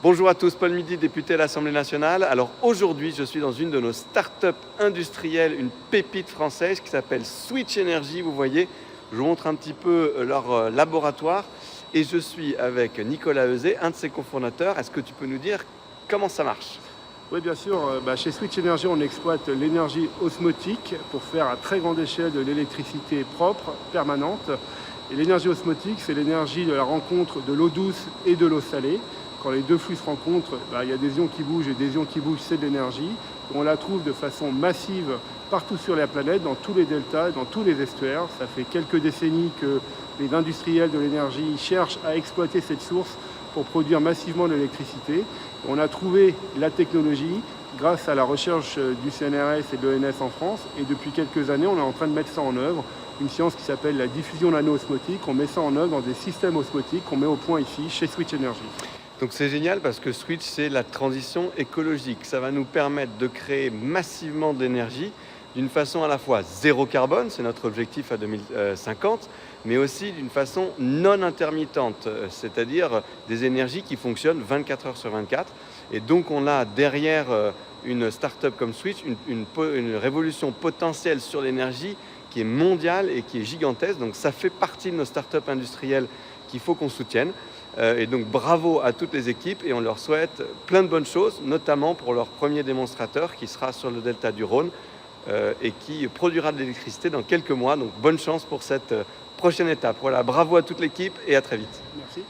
Bonjour à tous, Paul Midi, député à l'Assemblée nationale. Alors aujourd'hui, je suis dans une de nos startups industrielles, une pépite française qui s'appelle Switch Energy. Vous voyez, je vous montre un petit peu leur laboratoire et je suis avec Nicolas Euzet, un de ses cofondateurs. Est-ce que tu peux nous dire comment ça marche ? Oui, bien sûr. Chez Switch Energy, on exploite l'énergie osmotique pour faire à très grande échelle de l'électricité propre, permanente. Et l'énergie osmotique, c'est l'énergie de la rencontre de l'eau douce et de l'eau salée. Quand les deux flux se rencontrent, il y a des ions qui bougent et des ions qui bougent, c'est de l'énergie. On la trouve de façon massive partout sur la planète, dans tous les deltas, dans tous les estuaires. Ça fait quelques décennies que les industriels de l'énergie cherchent à exploiter cette source pour produire massivement de l'électricité. On a trouvé la technologie grâce à la recherche du CNRS et de l'ONS en France. Et depuis quelques années, on est en train de mettre ça en œuvre. Une science qui s'appelle la diffusion nano-osmotique. On met ça en œuvre dans des systèmes osmotiques qu'on met au point ici, chez Switch Energy. Donc c'est génial parce que Switch, c'est la transition écologique. Ça va nous permettre de créer massivement d'énergie d'une façon à la fois zéro carbone, c'est notre objectif à 2050, mais aussi d'une façon non intermittente, c'est-à-dire des énergies qui fonctionnent 24 heures sur 24. Et donc on a derrière une start-up comme Switch une révolution potentielle sur l'énergie qui est mondiale et qui est gigantesque. Donc ça fait partie de nos start-up industrielles qu'il faut qu'on soutienne. Et donc bravo à toutes les équipes et on leur souhaite plein de bonnes choses, notamment pour leur premier démonstrateur qui sera sur le delta du Rhône et qui produira de l'électricité dans quelques mois. Donc bonne chance pour cette prochaine étape. Voilà, bravo à toute l'équipe et à très vite. Merci.